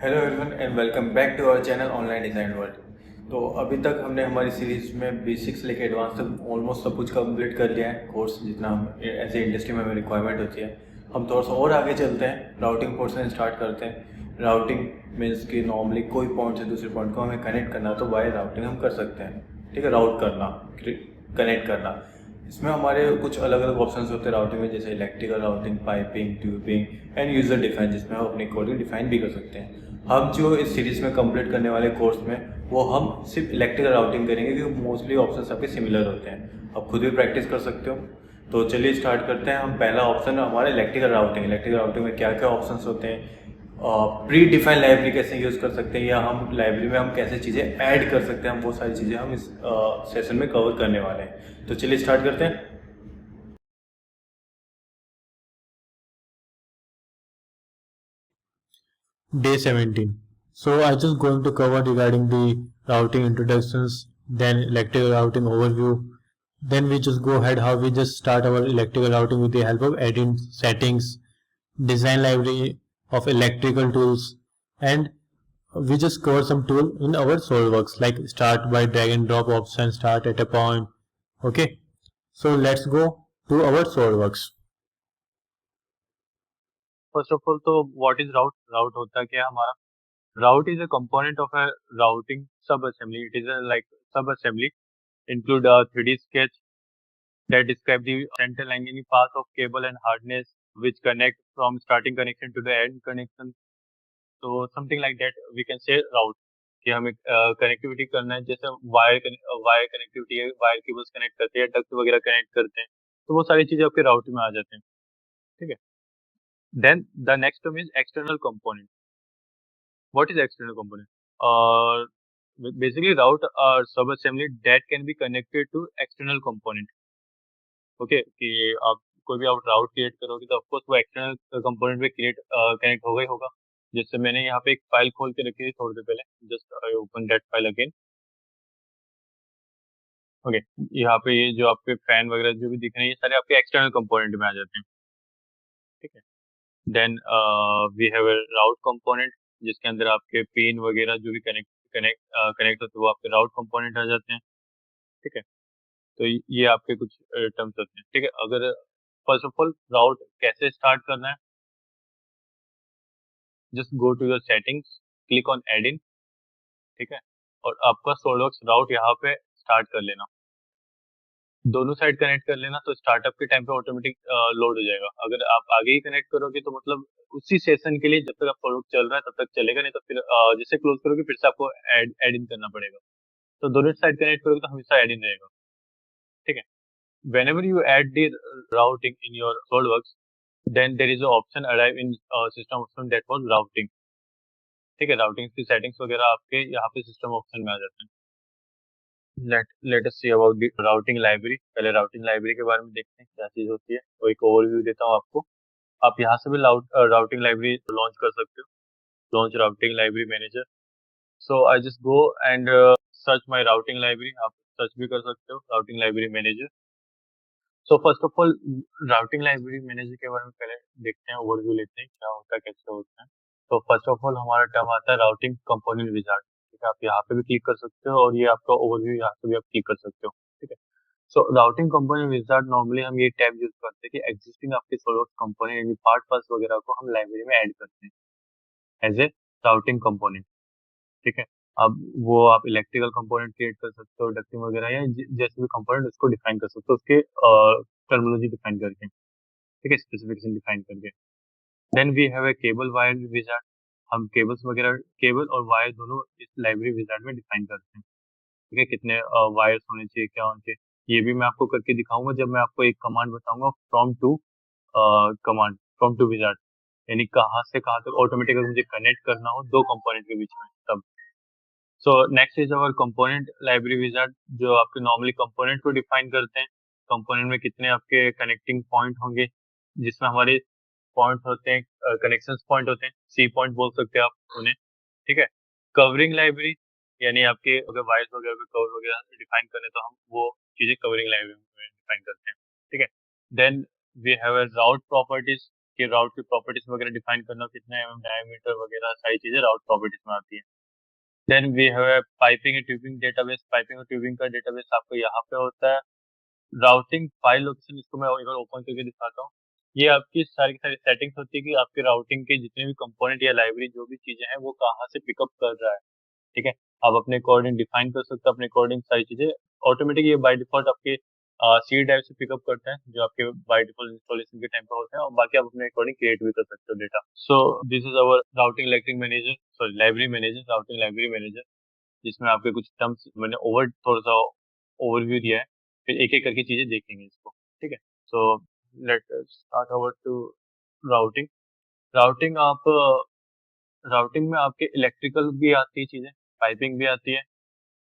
Hello everyone and welcome back to our channel online design world. तो अभी तक हमने हमारी सीरीज़ में बेसिक्स लेके एडवांस तक ऑलमोस्ट सब कुछ कंप्लीट कर लिया है कोर्स, जितना हम ऐसे इंडस्ट्री में हमें रिक्वायरमेंट होती है। हम थोड़ा सा और आगे चलते हैं, राउटिंग पोर्शन स्टार्ट करते हैं। राउटिंग मीन्स कि नॉर्मली कोई पॉइंट से दूसरे पॉइंट को हमें कनेक्ट करना, तो बाय राउटिंग हम कर सकते हैं। ठीक है, राउट करना, कनेक्ट करना। इसमें हमारे कुछ अलग अलग ऑप्शंस होते हैं राउटिंग में, जैसे electrical routing, piping, tubing end user define, जिसमें हम अपने अकॉर्डिंग डिफाइन भी कर सकते हैं। हम जो इस सीरीज़ में कंप्लीट करने वाले कोर्स में वो हम सिर्फ इलेक्ट्रिकल राउटिंग करेंगे, क्योंकि मोस्टली ऑप्शन आपके सिमिलर होते हैं। आप खुद भी प्रैक्टिस कर सकते हो। तो चलिए स्टार्ट करते हैं। हम पहला ऑप्शन है हमारा इलेक्ट्रिकल राउटिंग। इलेक्ट्रिकल राउटिंग में क्या क्या ऑप्शंस होते हैं, प्री डिफाइन लाइब्रेरी कैसे यूज़ कर सकते हैं, या हम लाइब्रेरी में हम कैसे चीज़ें ऐड कर सकते हैं, हम वो सारी चीज़ें हम इस सेशन में कवर करने वाले हैं। तो चलिए स्टार्ट करते हैं। Day 17. So I just going to cover regarding the routing introductions, then electrical routing overview. Then we just go ahead how we just start our electrical routing with the help of add-in settings, design library of electrical tools, and we just cover some tool in our SolidWorks like start by drag and drop option, start at a point. Okay. So let's go to our SolidWorks. First of all तो what is route route होता क्या है हमारा route is a component of a routing sub assembly it is like sub assembly include a 3D sketch that describe the center line any path of cable and harness which connect from starting connection to the end connection. So something like that we can say route कि हमें connectivity करना है, जैसे wire connectivity है, wire cables connect करते हैं, duct वगैरह connect करते हैं, तो वो सारी चीजें आपके राउट में आ जाते हैं। ठीक है, then the next term is external component. What is external component? Basically route or sub-assembly that can be connected to external component. Okay, कि आप कोई भी आप राउट क्रिएट करोगे तो ऑफकोर्स वो एक्सटर्नल कंपोनेंट पे कनेक्ट होगा ही होगा। जैसे मैंने यहाँ पे एक फाइल खोल के रखी थी थोड़ी देर पहले, just I open that file again. Okay, यहाँ पे ये जो आपके फैन वगैरह जो भी दिख रहे हैं ये सारे आपके एक्सटर्नल कंपोनेंट में आ जाते हैं। ठीक है, then we have a route component जिसके अंदर आपके पिन वगैरह जो भी कनेक्ट कनेक्ट कनेक्ट होते हैं वो आपके राउट कंपोनेंट आ जाते हैं। ठीक है, तो ये आपके कुछ टर्म्स होते हैं। ठीक है, अगर फर्स्ट ऑफ ऑल राउट कैसे स्टार्ट करना है, just go to your settings, click on add in. ठीक है, और आपका सोलवर्क्स राउट यहाँ पे स्टार्ट कर लेना, दोनों साइड कनेक्ट कर लेना, तो स्टार्टअप के टाइम पे ऑटोमेटिक लोड हो जाएगा। अगर आप आगे ही कनेक्ट करोगे तो मतलब उसी सेशन के लिए जब तक आप सोलवर्क चल रहा है तब तक चलेगा, नहीं तो फिर जैसे क्लोज करोगे फिर से आपको एड इन करना पड़ेगा। तो दोनों साइड कनेक्ट करोगे तो हमेशा एड इन रहेगा। ठीक है, whenever you add the routing in your SolidWorks, then there is an option arrive in system option that was routing. ठीक है, राउटिंग की सेटिंग्स वगैरह आपके यहाँ पे सिस्टम ऑप्शन में आ जाते हैं। Let us see about the routing library. पहले राउटिंग लाइब्रेरी के बारे में देखते हैं क्या चीज होती है, और एक ओवरव्यू देता हूँ आपको। आप यहाँ से भी राउटिंग लाइब्रेरी लॉन्च कर सकते हो, launch routing library manager. So I just go and search my routing library. आप सर्च भी कर सकते हो routing library manager. So first of all routing library manager के बारे में पहले देखते हैं, ओवरव्यू लेते हैं क्या होता है कैसे होता है। तो फर्स्ट ऑफ ऑल हमारा टर्म आता है राउटिंग कंपोनेंट विजार्ड। ठीक है, आप यहाँ पे भी क्लिक कर सकते हो और ये आपका ओवरव्यू यहाँ से भी आप क्लिक कर सकते हो। ठीक है, सो राउटिंग कंपोनेंट विजार्ड नॉर्मली हम ये टैब यूज करते हैं कि एग्जिस्टिंग आपके सोलवर्क्स कंपोनेंट यानी पार्ट पास वगैरह को हम लाइब्रेरी में ऐड करते हैं एज ए राउटिंग कंपोनेंट। ठीक है, अब वो आप इलेक्ट्रिकल कंपोनेंट क्रिएट कर सकते हो, डक्टिंग वगैरह या जैसे भी कंपोनेंट उसको डिफाइन कर सकते हो, उसके टर्मिनोलॉजी डिफाइन करके। ठीक है, स्पेसिफिकेशन डिफाइन करके। Then we have a cable wire wizard. हम केबल्स वगैरह, केबल और वायर दोनों इस लाइब्रेरी विजार्ड में डिफाइन करते हैं। ठीक है, कितने वायर्स होने चाहिए, क्या होने चाहिए, ये भी मैं आपको करके दिखाऊंगा जब मैं आपको एक कमांड बताऊंगा, from to command, from to wizard, यानी कहाँ से कहाँ तक ऑटोमेटिक मुझे कनेक्ट करना हो दो कंपोनेंट के बीच में तब। So next is our component library wizard, जो आपके नॉर्मली कंपोनेंट को डिफाइन करते हैं। कंपोनेंट में कितने आपके कनेक्टिंग पॉइंट होंगे, जिसमें हमारे पॉइंट होते हैं, कनेक्शन पॉइंट होते हैं, सी पॉइंट बोल सकते हैं आप उन्हें। ठीक है, कवरिंग लाइब्रेरी, यानी आपके अगर वायर्स वगैरह पे कवर वगैरह डिफाइन करने तो हम वो चीजें कवरिंग लाइब्रेरी में डिफाइन करते हैं। ठीक है, then we have a route properties आपके राउट की प्रॉपर्टीज वगैरह डिफाइन करना, कितना डायमीटर वगैरह सारी चीजें राउट प्रॉपर्टीज में आती है। Then we have piping and tubing database. Piping और ट्यूबिंग का डेटाबेस आपको यहाँ पे होता है। राउटिंग फाइल लोकेशन, इसको मैं एक बार ओपन करके दिखाता हूँ। ये आपकी सारी की सारी सेटिंग्स होती है कि आपके राउटिंग के जितने भी कंपोनेंट या लाइब्रेरी जो भी चीजें हैं वो कहाँ से पिकअप कर रहा है। ठीक है, आप अपने अकॉर्डिंग डिफाइन कर सकते हो, अपने अकॉर्डिंग सारी चीजें ऑटोमेटिक ये बाय डिफॉल्ट आपके सी ड्राइव से पिकअप करते हैं, जो आपके बाय डिफॉल्ट इंस्टॉलेशन के टाइम पे होते हैं, और बाकी आप अपने अकॉर्डिंग क्रिएट भी कर सकते हो data. So this is our routing electric manager, sorry library manager, routing library manager, जिसमें आपके कुछ टर्म्स मैंने थोड़ा सा ओवरव्यू दिया है, फिर एक एक करके चीजें देखेंगे इसको। ठीक है, so let start over to routing. Routing आप राउटिंग में आपके इलेक्ट्रिकल भी आती है चीजें, पाइपिंग भी आती है,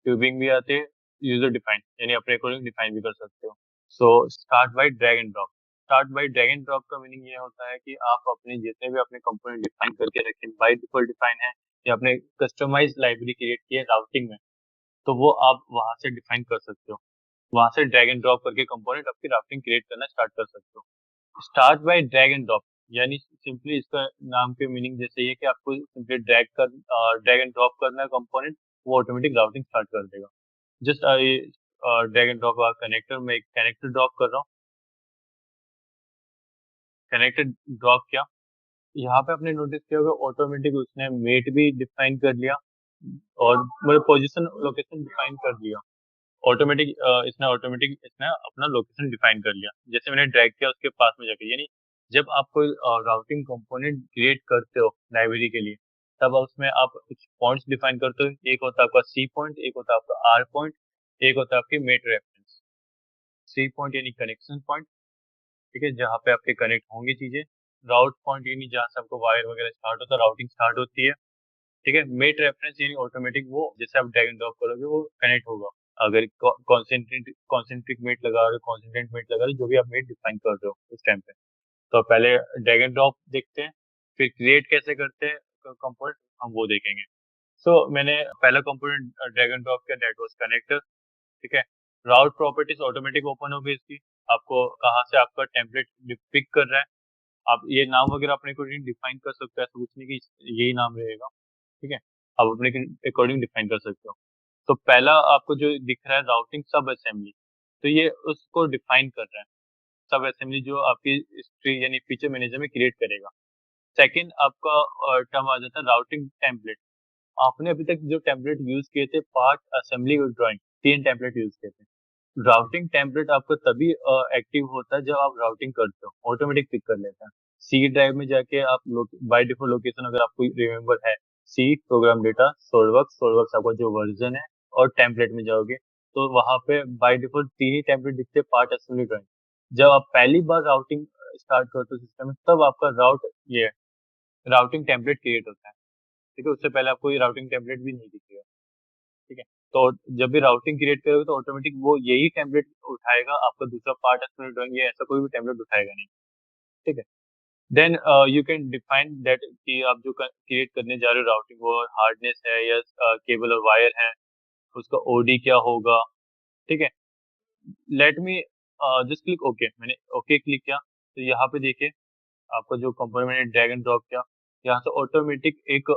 ट्यूबिंग भी आती है, यूजर डिफाइन यानी अपने अकॉर्डिंग डिफाइन भी कर सकते हो। सो start bye drag and drop. Start by drag and drop का मीनिंग ये होता है कि आप अपने जितने भी अपने कंपोनेंट डिफाइन करके रखें, बाय डिफॉल्ट डिफाइन है या अपने कस्टमाइज लाइब्रेरी क्रिएट की है राउटिंग में, तो वो आप वहां से डिफाइन कर सकते हो। वहां से ड्रैग एंड ड्रॉप करके कंपोनेंट आपकी राउटिंग क्रिएट करना स्टार्ट कर सकते हो। Start by drag and drop यानी सिंपली इसका नाम के मीनिंग जैसे ये कि आपको सिंपली ड्रैग एंड ड्रॉप करना है कंपोनेंट, वो ऑटोमेटिक राउटिंग स्टार्ट कर देगा। Just drag and drop connector में एक कनेक्टर ड्रॉप कर रहा हूँ। कनेक्टर ड्रॉप किया, यहाँ पे आपने नोटिस किया होगा ऑटोमेटिक उसने मेट भी डिफाइन कर लिया और मतलब पोजीशन लोकेशन डिफाइन कर लिया। इसने अपना लोकेशन डिफाइन कर लिया जैसे मैंने ड्रैग किया उसके पास में जाके। यानी जब आप कोई राउटिंग कंपोनेंट क्रिएट करते हो लाइब्रेरी के लिए, तब उसमें आप कुछ पॉइंट्स डिफाइन करते हो। एक होता है आपका सी पॉइंट, एक होता है आपका आर पॉइंट, एक होता है आपकी मेट रेफरेंस। सी पॉइंट यानी कनेक्शन पॉइंट, ठीक है, जहाँ पे आपके कनेक्ट होंगी चीजें। राउट पॉइंट यानी जहाँ से आपको वायर वगैरह स्टार्ट होता है, राउटिंग स्टार्ट होती है। ठीक है, मेट रेफरेंस यानी ऑटोमेटिक वो जैसे आप ड्रैग एंड ड्रॉप करोगे वो कनेक्ट होगा। अगर कॉन्सेंट्रिक मेट लगा रहे हो, कॉन्सेंट्रेट मेट लगा रहे हो, जो भी आप मेट डिफाइन कर रहे हो उस टाइम पे, तो पहले ड्रैग एंड ड्रॉप देखते हैं, फिर क्रिएट कैसे करते हैं कंपोनेंट हम वो देखेंगे। सो मैंने पहला कंपोनेंट ड्रैग एंड ड्रॉप किया, दैट वाज कनेक्टर। ठीक है, राउट प्रॉपर्टीज ऑटोमेटिक ओपन हो गई इसकी। आपको कहाँ से आपका टेम्पलेट पिक कर रहा है, आप ये नाम वगैरह अपने अकॉर्डिंग डिफाइन कर सकते हो, ऐसा कुछ नहीं कि यही नाम रहेगा। ठीक है, आप अपने अकॉर्डिंग डिफाइन कर सकते हो। तो पहला आपको जो दिख रहा है राउटिंग सब असेंबली, तो ये उसको डिफाइन कर रहा है। सब असेंबली जो आपकी ट्री यानी फीचर मैनेजर में क्रिएट करेगा। सेकंड आपका टर्म आ जाता है राउटिंग टेम्पलेट। आपने अभी तक जो टेम्पलेट यूज किए थे, पार्ट, असेंबली और ड्राइंग, 3 टेम्पलेट यूज किए थे। राउटिंग टेम्पलेट आपको तभी एक्टिव होता है जब आप राउटिंग करते हो, ऑटोमेटिक पिक कर लेता है। सी ड्राइव में जाके आप बाय डिफॉल्ट लोकेशन अगर आपको रिमेम्बर है, सी प्रोग्राम डेटा सोल्डवर्क्स आपका जो वर्जन है, और टेम्पलेट में जाओगे तो वहां पे बाय डिफॉल्ट 3 ही टेम्पलेट दिखते हैं, पार्ट, असेंबली, ड्राइंग। जब आप पहली बार राउटिंग स्टार्ट करते हो सिस्टम में, तब आपका ये राउटिंग टेम्पलेट क्रिएट होता है। ठीक है, उससे पहले आपको ये राउटिंग टेम्पलेट भी नहीं दिखेगा। ठीक है, तो जब भी राउटिंग क्रिएट करोगे तो ऑटोमेटिक वो यही टेम्पलेट उठाएगा, आपका दूसरा पार्ट है ड्राइंग या ऐसा कोई भी टेम्पलेट उठाएगा नहीं। ठीक है, then you can define that कि आप जो क्रिएट करने जा रहे हो राउटिंग, वो हार्डनेस है या केबल और वायर है, उसका ओडी क्या होगा। ठीक है, लेट मी जस्ट क्लिक ओके। मैंने ओके क्लिक किया तो यहाँ पे देखिए आपका जो कंपोनेंट मैंने ड्रैग एंड ड्रॉप किया, यहाँ से ऑटोमेटिक एक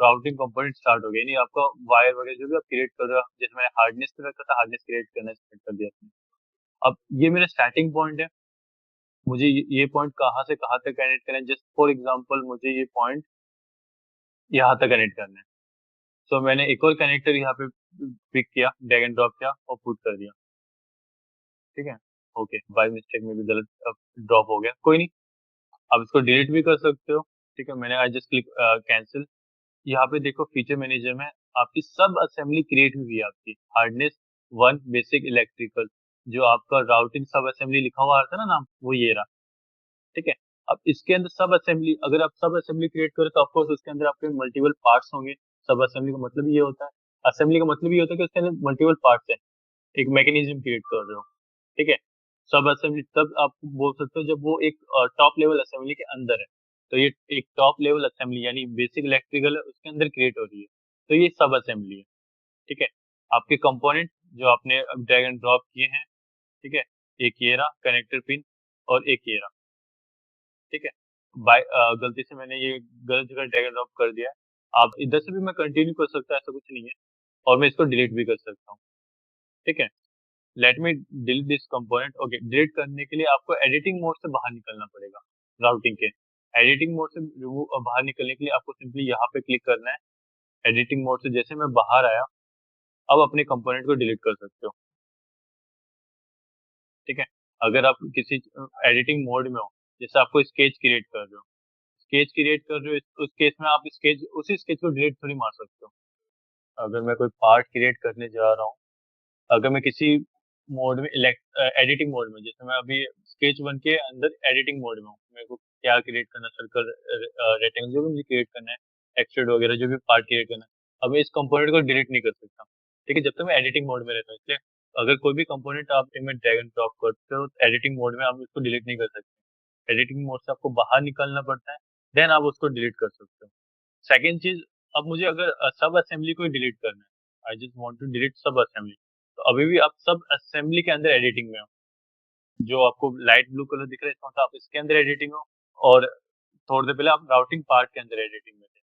राउटिंग कंपोनेंट स्टार्ट हो गया। यानी आपका वायर वगैरह जो भी आप क्रिएट कर रहे हो, जैसे मैंने हार्डनेस पे रखा था, हार्डनेस क्रिएट करना स्टार्ट कर दिया आपने। अब ये मेरा स्टार्टिंग पॉइंट है, मुझे ये पॉइंट कहाँ से कहाँ तक कनेक्ट करना है। जस्ट फॉर एग्जांपल मुझे ये पॉइंट यहाँ तक कनेक्ट करना है, सो मैंने एक और कनेक्टर यहाँ पे पिक किया, ड्रैग एंड ड्रॉप किया और पुट कर दिया। ठीक है, ओके, बाय मिस्टेक में भी गलत ड्रॉप हो गया, कोई नहीं, आप इसको डिलीट भी कर सकते हो। ठीक है, मैंने आई जस्ट क्लिक कैंसिल। यहाँ पे देखो फीचर मैनेजर में आपकी सब असेंबली क्रिएट हुई है, आपकी हार्डनेस 1 बेसिक इलेक्ट्रिकल, जो आपका राउटिंग सब असेंबली लिखा हुआ आता है ना नाम, वो ये रहा। ठीक है, अब इसके अंदर सब असेंबली, अगर आप सब असेंबली क्रिएट करो तो ऑफकोर्स उसके अंदर आपके मल्टीपल पार्ट्स होंगे। सब असेंबली का मतलब ये होता है, असेंबली का मतलब ये होता है कि उसके अंदर मल्टीपल पार्ट्स है, एक मैकेनिज्म क्रिएट कर रहे हो। ठीक है, सब असेंबली तब आप बोल सकते हो जब वो एक टॉप लेवल असेंबली के अंदर है। तो ये एक टॉप लेवल असेंबली यानी बेसिक इलेक्ट्रिकल है, उसके अंदर क्रिएट हो रही है, तो ये सब असेंबली है। ठीक है, आपके कंपोनेंट जो आपने ड्रैग एंड ड्रॉप किए हैं, ठीक है, एक ये रहा कनेक्टर पिन और एक ये रहा। ठीक है, गलती से मैंने ये गलत जगह ड्रैग एंड ड्रॉप कर दिया है। आप इधर से भी मैं कंटिन्यू कर सकता ऐसा कुछ नहीं है, और मैं इसको डिलीट भी कर सकता हूँ। ठीक है, let me delete this component. Okay, delete करने के लिए आपको एडिटिंग मोड से बाहर निकलना पड़ेगा। राउटिंग के एडिटिंग मोड से बाहर निकलने के लिए आपको सिंपली यहाँ पे क्लिक करना है। एडिटिंग मोड से जैसे मैं बाहर आया, अब अपने कंपोनेंट को डिलीट कर सकते हो। ठीक है, अगर आप किसी एडिटिंग मोड में हो, जैसे आपको स्केच क्रिएट कर रहे हो, स्केच क्रिएट कर रहे हो, उस केस में आप स्केच उसी स्केच को डिलीट थोड़ी मार सकते हो। अगर मैं कोई पार्ट क्रिएट करने जा रहा हूँ, अगर मैं किसी मोड में एडिटिंग मोड में, जैसे मैं अभी स्केच वन के अंदर एडिटिंग मोड में हूँ, मेरे को क्या क्रिएट करना, सर्कल, रेक्टेंगल, जो भी मुझे क्रिएट करना है, एक्सट्रूड वगैरह जो भी पार्ट क्रिएट करना है, अब मैं इस कंपोनेंट को डिलीट नहीं कर सकता। ठीक है, जब तक मैं एडिटिंग मोड में रहता हूँ। इसलिए अगर कोई भी कंपोनेंट आप में ड्रैग एंड ड्रॉप करते हो एडिटिंग मोड में, आप उसको डिलीट नहीं कर सकते। एडिटिंग मोड से आपको बाहर निकलना पड़ता है, देन आप उसको डिलीट कर सकते हो। सेकेंड चीज, अब मुझे अगर सब असेंबली को डिलीट करना है, I just want to delete sub assembly, तो अभी भी आप सब असेंबली के अंदर एडिटिंग में हो। जो आपको लाइट ब्लू कलर दिख रहा है, इसका मतलब आप इसके अंदर एडिटिंग हो, और थोड़ी देर पहले आप राउटिंग पार्ट के अंदर एडिटिंग में थे।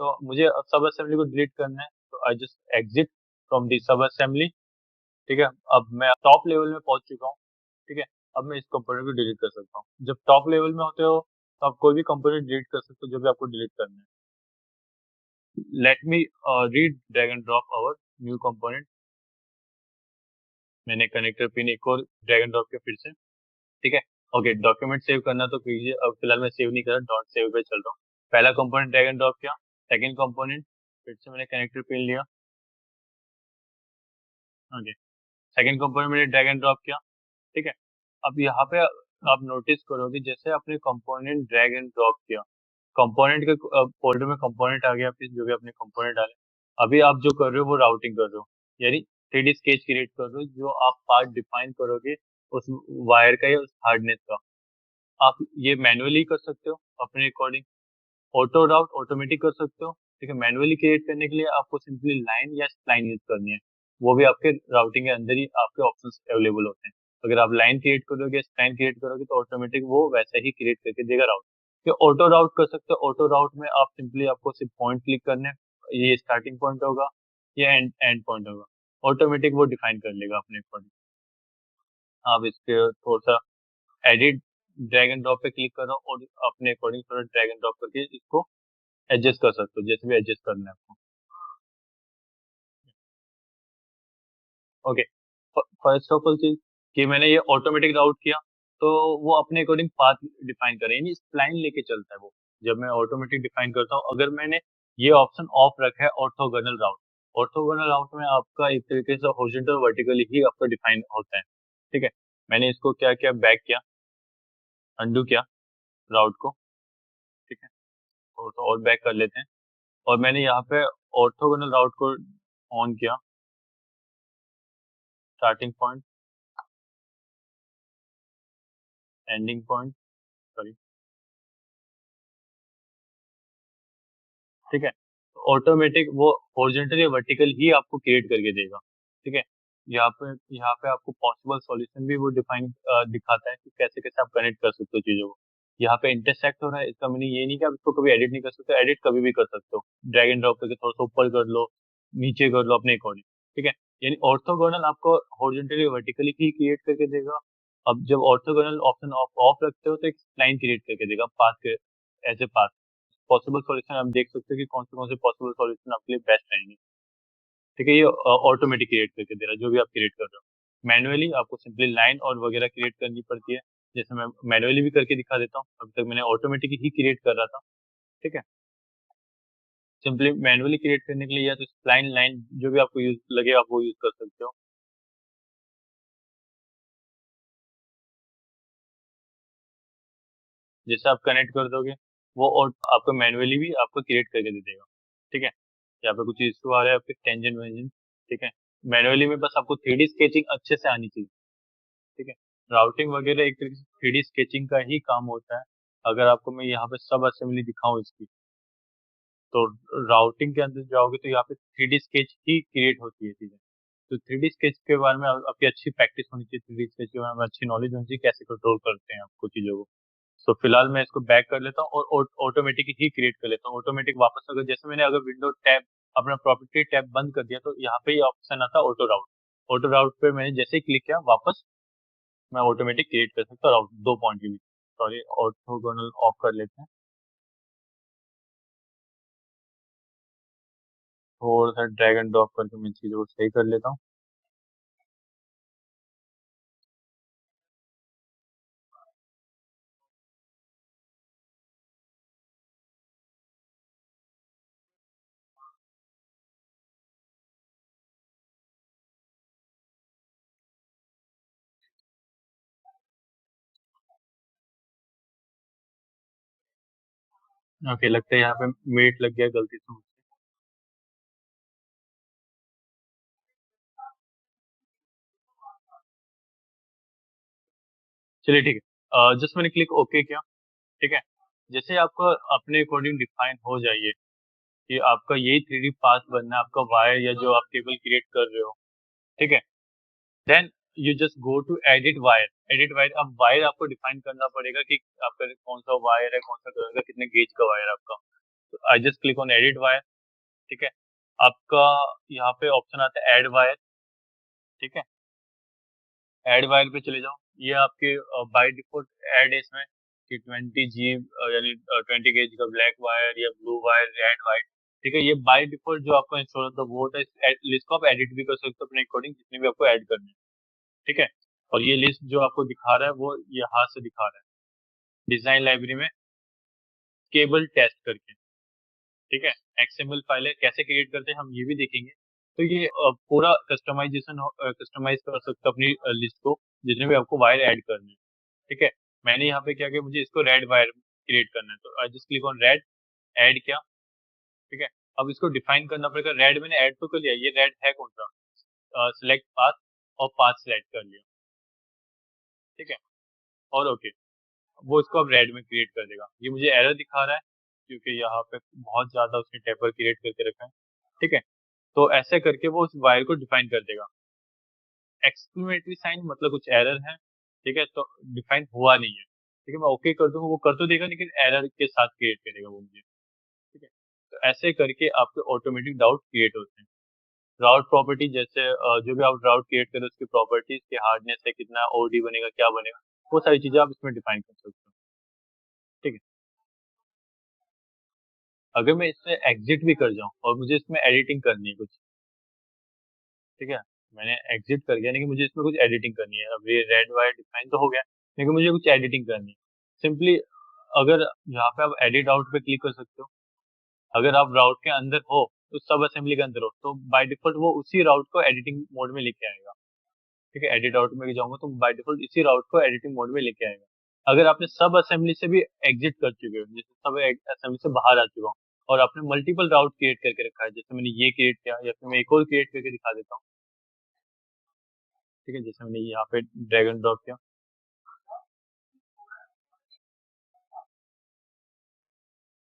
तो मुझे अब सब असेंबली को डिलीट करना है, तो I just exit from the सब असेंबली। ठीक है, अब मैं टॉप लेवल में पहुंच चुका हूँ। ठीक है, अब मैं इस कंपोनेंट को डिलीट कर सकता हूँ। जब टॉप लेवल में होते हो, तो आप कोई भी कंपोनेंट डिलीट कर सकते हो जो भी आपको डिलीट करना है। Let me read drag and drop our new component. मैंने कनेक्टर पिन एक और ड्रैग एंड ड्रॉप किया फिर से। ठीक है, ओके, डॉक्यूमेंट सेव करना तो कीजिए, अब फिलहाल मैं सेव नहीं कर रहा, डॉट सेव पे चल रहा हूँ। पहला कंपोनेंट ड्रैग एंड ड्रॉप किया, सेकंड कंपोनेंट फिर से मैंने कनेक्टर पिन लिया। ओके, सेकंड कंपोनेंट मैंने ड्रैग एंड ड्रॉप किया। ठीक है, अब यहाँ पे आप नोटिस करोगे, जैसे आपने कंपोनेंट ड्रैग एंड ड्रॉप किया, कंपोनेंट के फोल्डर में कंपोनेंट आ गया, आपके जो भी अपने कंपोनेंट डाले। अभी आप जो कर रहे हो वो राउटिंग कर रहे हो, यानी 3D स्केच क्रिएट कर रहे हो, जो आप पार्ट डिफाइन करोगे उस वायर का या उस हार्डनेस का। आप ये मैनुअली कर सकते हो अपने अकॉर्डिंग, ऑटो राउट ऑटोमेटिक कर सकते हो। ठीक है, मैनुअली क्रिएट करने के लिए आपको सिंपली लाइन या स्प्लाइन यूज करनी है, वो भी आपके राउटिंग के अंदर ही आपके ऑप्शंस अवेलेबल होते हैं। अगर आप लाइन क्रिएट करोगे, स्प्लाइन क्रिएट करोगे, तो ऑटोमेटिक वो वैसे ही क्रिएट करके देगा राउट। तो ऑटो राउट कर सकते हो, ऑटो राउट में आप सिंपली आपको सिर्फ पॉइंट क्लिक करने हैं, ये स्टार्टिंग पॉइंट होगा, ये एंड पॉइंट होगा, ऑटोमेटिक वो डिफाइन कर लेगा अपने अकॉर्डिंग। आप इसके थोड़ा सा एडिट ड्रैग एंड ड्रॉप पे क्लिक करो, और अपने अकॉर्डिंग थोड़ा ड्रैग एंड ड्रॉप करके इसको एडजस्ट कर सकते हो, जैसे भी एडजस्ट करना है आपको। ओके, फर्स्ट ऑफ ऑल चीज कि मैंने ये ऑटोमेटिक राउट किया, तो वो अपने अकॉर्डिंग पाथ डिफाइन करे, यानी स्प्लाइन लेके चलता है वो। जब मैं ऑटोमेटिक डिफाइन करता हूँ, अगर मैंने ये ऑप्शन ऑफ रखा है ऑर्थोगोनल राउट, ऑर्थोगोनल राउट में आपका एक तरीके से हॉरिजॉन्टल वर्टिकली ही आपका डिफाइन होता है। ठीक है, मैंने इसको क्या किया, बैक किया, अंडू किया राउट को। ठीक है, तो और बैक कर लेते हैं, और मैंने यहाँ पे ऑर्थोगोनल राउट को ऑन किया, starting point, ending point, sorry. ठीक है, ऑटोमेटिक वो हॉरिजॉन्टल या वर्टिकल ही आपको क्रिएट करके देगा। ठीक है, यहाँ पे आपको पॉसिबल सॉल्यूशन भी वो डिफाइन दिखाता है कि कैसे कैसे आप कनेक्ट कर सकते हो चीजों को। यहाँ पे इंटरसेक्ट हो रहा है, इसका मीनिंग ये नहीं कि आप इसको कभी एडिट नहीं कर सकते, एडिट कभी भी कर सकते हो, ड्रैग एंड ड्रॉप करके थोड़ा सा ऊपर कर लो, नीचे कर लो अपने अकॉर्डिंग। ठीक है, यानी ऑर्थोगोनल आपको हॉरिजॉन्टली वर्टिकली ही क्रिएट करके देगा। अब जब ऑर्थोगोनल ऑप्शन ऑफ ऑफ रखते हो, तो एक लाइन क्रिएट करके देगा पाथ के, as a path. Possible solution आप देख सकते हो कि कौन से पॉसिबल सॉल्यूशन आपके लिए बेस्ट रहेंगे। ठीक है, ये ऑटोमेटिक क्रिएट करके दे रहा है जो भी आप क्रिएट कर रहे हो। मैनुअली आपको सिंपली लाइन और वगैरह क्रिएट करनी पड़ती है, जैसे मैं मैनुअली भी करके दिखा देता हूँ, अभी तक मैंने ऑटोमेटिक ही क्रिएट कर रहा था। ठीक है, सिंपली मैनुअली क्रिएट करने के लिए या तो लाइन लाइन जो भी आपको यूज लगे आप वो यूज कर सकते हो। जैसे आप कनेक्ट कर दोगे, वो और आपको मैनुअली भी आपको क्रिएट करके दे देगा। ठीक है, यहाँ पे कुछ इशू आ रहा है आपके टेंजेंट वेंजेंट। ठीक है, मैनुअली में बस आपको 3D स्केचिंग अच्छे से आनी चाहिए। ठीक है, राउटिंग वगैरह एक तरीके से 3D स्केचिंग का ही काम होता है। अगर आपको मैं यहाँ पे सब असेंबली दिखाऊं इसकी, तो राउटिंग के अंदर जाओगे तो यहाँ पे 3D स्केच ही क्रिएट होती है चीजें। तो 3D स्केच के बारे में आपकी अच्छी प्रैक्टिस होनी चाहिए, 3D स्केच के बारे में अच्छी नॉलेज होनी चाहिए, कैसे कंट्रोल करते हैं आपको चीजों को। तो फिलहाल मैं इसको बैक कर लेता हूँ और ऑटोमेटिक ही क्रिएट कर लेता हूँ। ऑटोमेटिक वापस अगर जैसे मैंने अगर विंडो टैब अपना प्रॉपर्टी टैब बंद कर दिया तो यहाँ पे ये ऑप्शन आता है ऑटो राउट। ऑटो राउट पे मैंने जैसे ही क्लिक किया वापस मैं ऑटोमेटिक क्रिएट कर सकता हूँ राउट 2 पॉइंट के बीच। सॉरी, ऑर्थोगोनल ऑफ कर लेते हैं, थोड़ा सा ड्रैग एंड ड्रॉप करके मैं चीज़ों को सही कर लेता हूँ। ओके, लगता है यहाँ पे मेट लग गया गलती से मुझसे। चलिए ठीक है, जस्ट मैंने क्लिक ओके किया। ठीक है, जैसे आपका अपने अकॉर्डिंग डिफाइन हो जाइए कि आपका यही 3D पाथ बनना है, आपका वायर या जो आप केबल क्रिएट कर रहे हो। ठीक है, then you just go to edit wire. Edit wire, अब वायर आपको डिफाइन करना पड़ेगा कि आपका कौन सा वायर है, कौन सा कलर का, कितने गेज का वायर है आपका। तो आई just click on edit wire. ठीक है, आपका यहाँ पे ऑप्शन आता है ऐड वायर। ठीक है, ऐड वायर पे चले जाओ। ये आपके बाय डिफॉल्ट ऐड है इसमें कि 20G यानी 20 गेज का ब्लैक वायर या ब्लू वायर, रेड वायर। ठीक है, ये बाय डिफॉल्ट जो आपका इंस्टॉल होता है वो होता है। इस लिस्ट को आप एडिट भी कर सकते हो अपने अकॉर्डिंग, जितने भी आपको ऐड करने हैं। ठीक है, और ये लिस्ट जो आपको दिखा रहा है वो यहाँ से दिखा रहा है डिजाइन लाइब्रेरी में केबल टेस्ट करके। ठीक है, एक्सएमएल फाइल है, कैसे क्रिएट करते हैं हम ये भी देखेंगे। तो ये पूरा कस्टमाइज कर सकते हो अपनी लिस्ट को, जितने भी आपको वायर ऐड करने हैं। ठीक है, मैंने यहाँ पे क्या किया, मुझे इसको रेड वायर क्रिएट करना है तो आई just click on red, add किया। ठीक है, अब इसको डिफाइन करना पड़ेगा। रेड मैंने ऐड तो कर लिया, ये रेड है कौन सा, सिलेक्ट पाथ, और पाथ सिलेक्ट कर लिया। ठीक है, और ओके, वो इसको अब रेड में क्रिएट कर देगा। ये मुझे एरर दिखा रहा है क्योंकि यहाँ पे बहुत ज्यादा उसने टेपर क्रिएट करके रखा है। ठीक है, तो ऐसे करके वो उस वायर को डिफाइन कर देगा। एक्सक्लेमेटरी साइन मतलब कुछ एरर है। ठीक है, तो डिफाइन हुआ नहीं है। ठीक है, मैं ओके कर दूंगा, वो कर तो देगा लेकिन एरर के साथ क्रिएट करेगा वो मुझे। ठीक है, तो ऐसे करके आपके ऑटोमेटिक डाउट क्रिएट होते हैं। राउट प्रॉपर्टी जैसे जो भी आप राउट क्रिएट करें उसकी प्रॉपर्टीज की हार्डनेस है, कितना ओडी बनेगा, क्या बनेगा, वो सारी चीजें आप इसमें डिफाइन कर सकते हो। ठीक है, अगर मैं इससे एग्जिट भी कर जाऊं और मुझे इसमें एडिटिंग करनी है कुछ। ठीक है, मैंने एग्जिट कर गया लेकिन मुझे इसमें कुछ एडिटिंग करनी है। अब ये रेड वायर डिफाइन तो हो गया लेकिन मुझे कुछ एडिटिंग करनी है। सिंपली अगर यहाँ पे आप एडिट आउट पे क्लिक कर सकते हो। अगर आप राउट के अंदर हो तो सब असेंबली के अंदर हो तो बाय डिफॉल्ट वो उसी राउट को एडिटिंग मोड में लेके आएगा। ठीक है, एडिट आउट में जाऊंगा तो बाय डिफॉल्ट इसी राउट को एडिटिंग मोड में लेके आएगा। अगर आपने सब असेंबली से भी एग्जिट कर चुके हो, जैसे सब असेंबली से बाहर आ चुका हूँ और आपने मल्टीपल राउट क्रिएट करके रखा है, जैसे मैंने ये क्रिएट किया या फिर मैं एक और क्रिएट करके दिखा देता हूँ। ठीक है, जैसे मैंने यहाँ पे ड्रैग एंड ड्रॉप किया,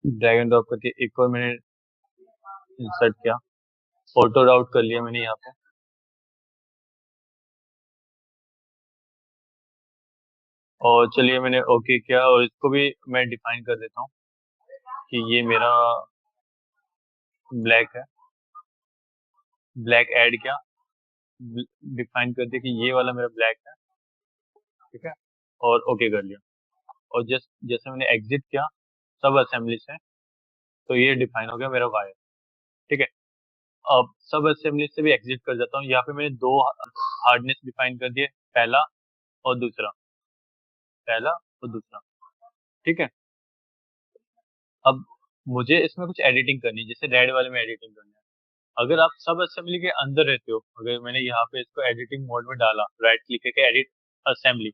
ड्रैग एंड ड्रॉप करके एक और मैंने इंसर्ट किया, ऑटो राउट कर लिया मैंने यहाँ पे। और चलिए मैंने ओके किया और इसको भी मैं डिफाइन कर देता हूँ कि ये मेरा ब्लैक है। ब्लैक ऐड किया, डिफाइन कर दिया कि ये वाला मेरा ब्लैक है। ठीक है, और ओके कर लिया। और जस्ट जैसे मैंने एग्जिट किया सब असेंबली से, तो ये डिफाइन हो गया मेरा वायर। ठीक है, अब सब असेंबली से भी एग्जिट कर जाता हूँ। यहाँ पे मैंने दो हार्डनेस डिफाइन कर दिए, पहला और दूसरा, पहला और दूसरा। ठीक है, अब मुझे इसमें कुछ एडिटिंग करनी है, जैसे रेड वाले में एडिटिंग करनी है। अगर आप सब असेंबली के अंदर रहते हो, अगर मैंने यहाँ पे इसको एडिटिंग मोड में डाला, राइट क्लिक करके एडिट असेंबली,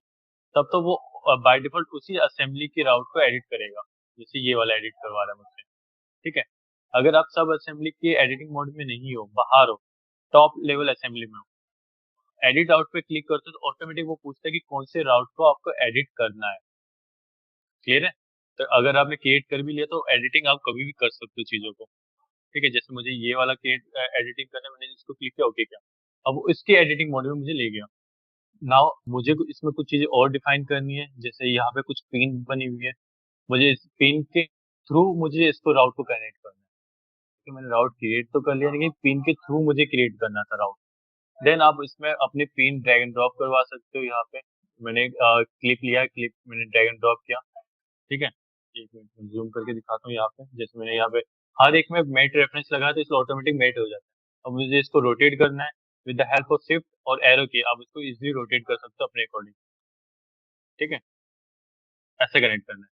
तब तो वो बाय डिफॉल्ट उसी असेंबली की राउट को एडिट करेगा, जैसे ये वाला एडिट करवा रहा है मुझसे। ठीक है, अगर आप सब असेंबली के एडिटिंग मोड में नहीं हो, बाहर हो, टॉप लेवल असेंबली में हो, एडिट आउट पे क्लिक करते हो तो ऑटोमेटिक वो पूछता है कि कौन से राउट को आपको एडिट करना है। क्लियर है, तो अगर आपने क्रिएट कर भी लिया तो एडिटिंग आप कभी भी कर सकते हो चीजों को। ठीक है, जैसे मुझे ये वाला क्रिएट एडिटिंग करना है, मैंने इसको क्लिक किया, ओके किया, अब वो इसके एडिटिंग मोड में मुझे ले गया। नाउ मुझे इसमें कुछ चीजें और डिफाइन करनी है, जैसे यहाँ पे कुछ पिन बनी हुई है, मुझे इस पिन के थ्रू मुझे इसको राउट को कनेक्ट करना है। कि मैंने राउट क्रिएट तो कर लिया, लेकिन पिन के थ्रू मुझे क्रिएट करना था राउट। देन आप इसमें अपने पिन ड्रैग एंड ड्रॉप करवा सकते हो। यहाँ पे मैंने क्लिप लिया, क्लिप मैंने ड्रैग एंड ड्रॉप किया, ठीक है। एक मिनट जूम करके दिखाता हूँ। यहाँ पे जैसे मैंने यहाँ पे हर एक में मेट रेफरेंस लगाया तो इसको ऑटोमेटिक मेट हो जाता है। अब मुझे इसको रोटेट करना है with the help of shift और एरो की, आप इसको इजीली रोटेट कर सकते हो अपने अकॉर्डिंग, ठीक है। ऐसे कनेक्ट करना है।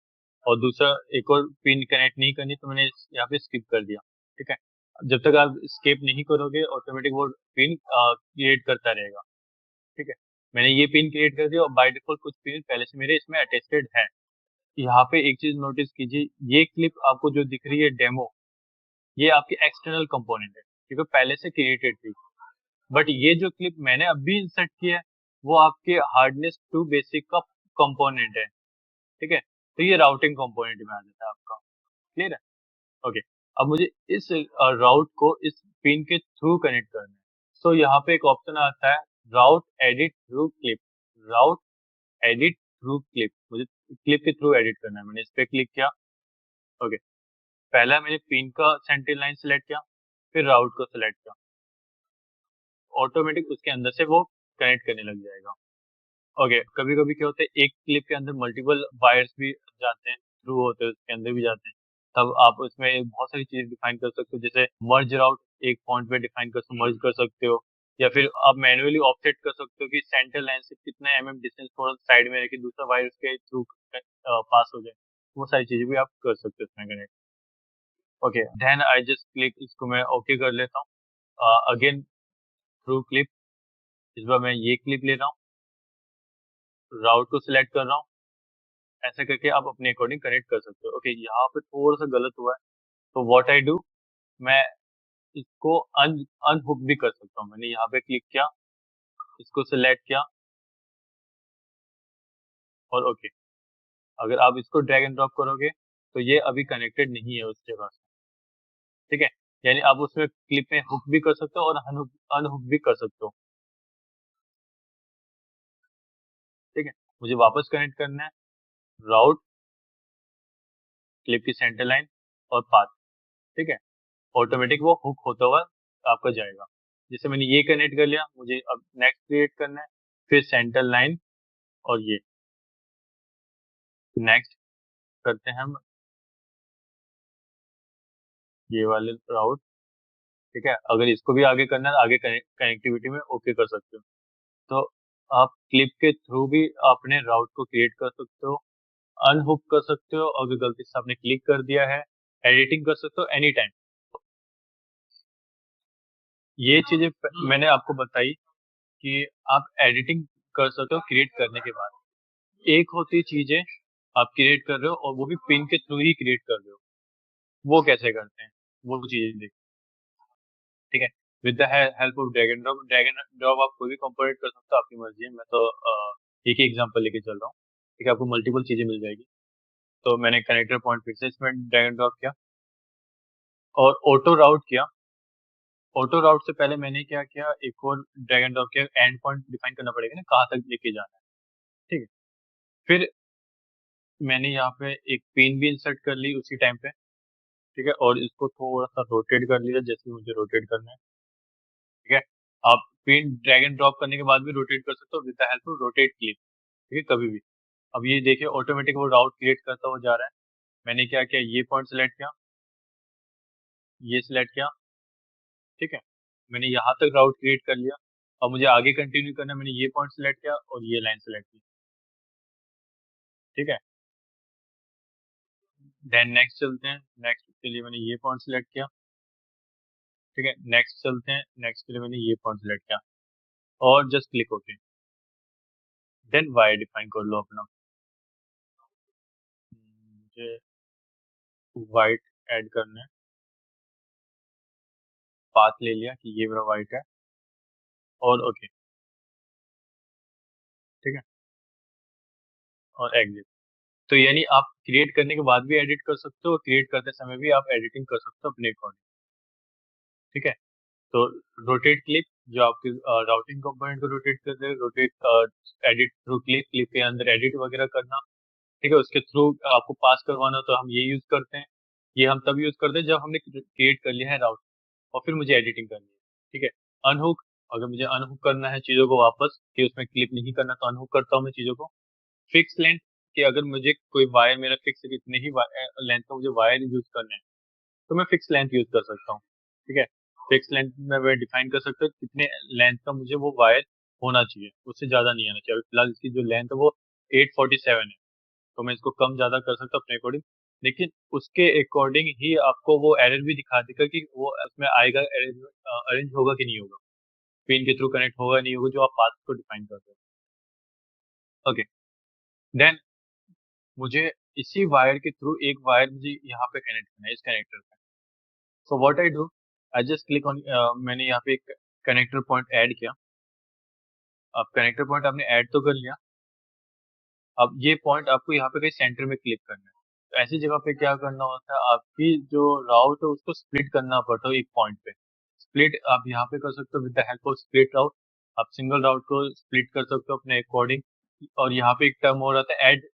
और दूसरा एक और पिन कनेक्ट नहीं करनी तो मैंने यहाँ पे स्किप कर दिया, ठीक है। जब तक आप स्किप नहीं करोगे ऑटोमेटिक वो पिन क्रिएट करता रहेगा, ठीक है। मैंने ये पिन क्रिएट कर दिया और बाय डिफॉल्ट कुछ पिन पहले से मेरे इसमें अटेस्टेड है। यहाँ पे एक चीज नोटिस कीजिए, ये क्लिप आपको जो दिख रही है डेमो, ये आपकी एक्सटर्नल कंपोनेंट है, क्योंकि पहले से क्रिएटेड थी। बट ये जो क्लिप मैंने अभी इंसर्ट किया है वो आपके हार्डनेस टू बेसिक का कंपोनेंट है, ठीक है। तो ये राउटिंग कंपोनेंट में आ जाता है आपका। क्लियर है? ओके। अब मुझे इस राउट को इस पिन के थ्रू कनेक्ट करना है। सो यहाँ पे एक ऑप्शन आता है राउट एडिट थ्रू क्लिप। राउट एडिट थ्रू क्लिप, मुझे क्लिप के थ्रू एडिट करना है। मैंने इस पे क्लिक किया। ओके। पहला मैंने पिन का सेंटर लाइन सेलेक्ट किया, फिर राउट को सेलेक्ट किया। ऑटोमेटिक उसके अंदर से वो कनेक्ट करने लग जाएगा। ओके। कभी कभी क्या होता है एक क्लिप के अंदर मल्टीपल वायर्स भी जाते हैं, थ्रू होते हैं, उसके अंदर भी जाते हैं। तब आप उसमें बहुत सारी चीजें डिफाइन कर सकते हो, जैसे मर्ज राउट एक पॉइंट पे डिफाइन कर मर्ज कर सकते हो, या फिर आप मैन्युअली ऑफसेट कर सकते हो कि सेंटर लाइन से कितना डिस्टेंस थोड़ा साइड में रखे दूसरा वायर उसके थ्रू पास हो जाए। वो सारी चीजें भी आप कर सकते हो इसमें connect. Okay. Then I just click, इसको मैं ओके कर लेता हूँ। अगेन थ्रू क्लिप, इस बार मैं ये क्लिप ले रहा हूँ, राउट को सिलेक्ट कर रहा हूँ। ऐसे करके आप अपने अकॉर्डिंग कनेक्ट कर सकते हो। ओके, यहाँ पे थोड़ा सा गलत हुआ है, तो व्हाट आई डू, मैं इसको अनहुक भी कर सकता हूँ। मैंने यहाँ पे क्लिक किया, इसको सिलेक्ट किया और ओके। अगर आप इसको ड्रैग एंड ड्रॉप करोगे तो ये अभी कनेक्टेड नहीं है उस जगह से, ठीक है। यानी आप उसमें क्लिप में हुक भी कर सकते हो और अनहुक भी कर सकते हो, ठीक है। मुझे वापस कनेक्ट करना है राउट, क्लिप की सेंटर लाइन और पाथ, ठीक है। ऑटोमेटिक वो हुक होता हुआ आपका जाएगा। जैसे मैंने ये कनेक्ट कर लिया, मुझे अब नेक्स्ट क्रिएट करना है, फिर सेंटर लाइन और ये नेक्स्ट करते हैं हम ये वाले राउट, ठीक है। अगर इसको भी आगे करना है आगे कनेक्टिविटी में ओके कर सकते हो। तो आप क्लिप के थ्रू भी अपने राउट को क्रिएट कर सकते हो, अनहुक कर सकते हो, अगर गलती से आपने क्लिक कर दिया है एडिटिंग कर सकते हो एनी टाइम। ये चीजें मैंने आपको बताई कि आप एडिटिंग कर सकते हो क्रिएट करने के बाद। एक होती चीजें आप क्रिएट कर रहे हो और वो भी पिन के थ्रू ही क्रिएट कर रहे हो, वो कैसे करते हैं वो चीजें देख, ठीक है। With the help of drag and drop, drag and drop आप कोई भी कंपोनेंट कर सकते हो, आपकी मर्जी है। मैं तो एक ही एग्जांपल लेके चल रहा हूँ, ठीक है। आपको मल्टीपल चीजें मिल जाएगी। तो मैंने कनेक्टर पॉइंट फिर से इसमें ड्रैग एंड ड्रॉप किया और ऑटो राउट किया। ऑटो राउट से पहले मैंने क्या किया, एक और ड्रैग एंड ड्रॉप किया, एंड पॉइंट डिफाइन करना पड़ेगा ना कहाँ तक लेके जाना है, ठीक है। फिर मैंने यहाँ पे एक पिन भी इंसर्ट कर ली उसी टाइम पे, ठीक है। और इसको थोड़ा सा रोटेट कर लिया जैसे मुझे रोटेट करना है, ठीक है। आप पिन ड्रैग एंड ड्रॉप करने के बाद भी रोटेट कर सकते हो with the help of rotate click, ठीक है, कभी भी। अब ये देखिए ऑटोमेटिक वो राउट क्रिएट करता हुआ जा रहा है। मैंने क्या किया, ये पॉइंट सेलेक्ट किया, ये सिलेक्ट किया, ठीक है। मैंने यहाँ तक राउट क्रिएट कर लिया। अब मुझे आगे कंटिन्यू करना है, मैंने ये पॉइंट सेलेक्ट किया और ये लाइन सेलेक्ट की, ठीक है। देन नेक्स्ट चलते हैं, नेक्स्ट के लिए मैंने ये पॉइंट सेलेक्ट किया, ठीक है। नेक्स्ट चलते हैं, नेक्स्ट के लिए मैंने ये पॉइंट सेलेक्ट किया और just click okay. Then why define कर लो अपना। मुझे वाइट ऐड करना है, पाथ ले लिया कि ये मेरा वाइट है और ओके, ठीक है। और एग्जिट। तो यानी आप क्रिएट करने के बाद भी एडिट कर सकते हो और क्रिएट करते समय भी आप एडिटिंग कर सकते हो अपने अकॉर्डिंग, ठीक है। तो रोटेट क्लिप जो आपके राउटिंग कंपोनेंट को रोटेट कर दे, एडिट थ्रू क्लिप, क्लिप के अंदर एडिट वगैरह करना, ठीक है, उसके थ्रू आपको पास करवाना, तो हम ये यूज करते हैं। ये हम तब यूज करते हैं जब हमने क्रिएट कर लिया है राउट और फिर मुझे एडिटिंग करनी है, ठीक है। अनहुक, अगर मुझे अनहुक करना है चीजों को वापस, कि उसमें क्लिप नहीं करना, तो अनहुक करता हूँ मैं चीजों को। फिक्स लेंथ, कि अगर मुझे कोई वायर मेरा फिक्स है, इतने ही लेंथ का मुझे वायर यूज करना है, तो मैं फिक्स लेंथ यूज कर सकता हूँ, ठीक है। फिक्स लेंथ में मैं डिफाइन कर सकता हूँ कितने लेंथ का मुझे वो वायर होना चाहिए, उससे ज्यादा नहीं आना चाहिए। अभी फिलहाल इसकी जो लेंथ है वो 847 है, तो मैं इसको कम ज्यादा कर सकता हूँ अपने अकॉर्डिंग, लेकिन उसके अकॉर्डिंग ही आपको वो एरर भी दिखा देगा कि वो उसमें आएगा, अरेंज होगा कि नहीं होगा, पिन के थ्रू कनेक्ट होगा नहीं होगा, जो आप पाथ को डिफाइन करते हो। ओके, देन मुझे इसी वायर के थ्रू एक वायर मुझे यहाँ पे कनेक्ट करना है, इस कनेक्टर पे। So what I do, I just click on, मैंने यहाँ पे एक कनेक्टर पॉइंट ऐड किया। अब कनेक्टर पॉइंट आपने ऐड तो कर लिया, अब ये पॉइंट आपको यहाँ पे कहीं सेंटर में क्लिक करना है। तो ऐसी जगह पे क्या करना होता है, आपकी जो राउट है उसको स्प्लिट करना पड़ता है एक पॉइंट पे। स्प्लिट आप यहाँ पे कर सकते हो with the help of split route. आप सिंगल राउट को स्प्लिट कर सकते हो अपने अकॉर्डिंग। और यहाँ पे एक टर्म और आता है ऐड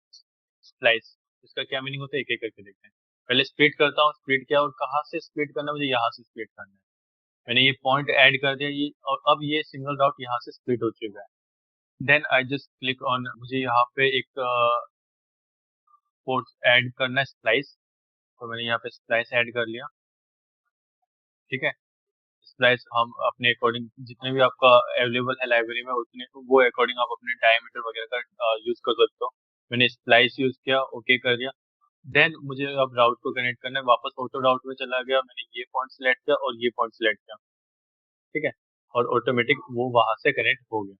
स्प्लाइस, इसका क्या मीनिंग होता है एक एक करके देखते हैं। पहले स्प्लिट करता हूँ, स्प्लिट किया, और कहाँ से स्प्लिट करना है, मुझे यहाँ से स्प्लिट करना है। मैंने ये पॉइंट ऐड कर दिया, ये, और अब ये सिंगल राउट यहाँ से स्प्लिट हो चुका है। Then I just click on, मुझे यहाँ पे एक पोर्ट ऐड करना है, स्प्लाइस। तो मैंने यहाँ पे स्प्लाइस ऐड कर लिया, ठीक है। स्प्लाइस हम अपने अकॉर्डिंग, जितने भी आपका अवेलेबल है लाइब्रेरी में उतने, वो अकॉर्डिंग आप अपने डायमीटर वगैरह का यूज कर सकते हो। मैंने स्प्लाइस यूज किया, ओके कर दिया। देन मुझे अब राउट को कनेक्ट करना है, वापस ऑटो राउट में चला गया, मैंने ये पॉइंट सिलेक्ट किया और ये पॉइंट सिलेक्ट किया, ठीक है, और ऑटोमेटिक वो वहां से कनेक्ट हो गया।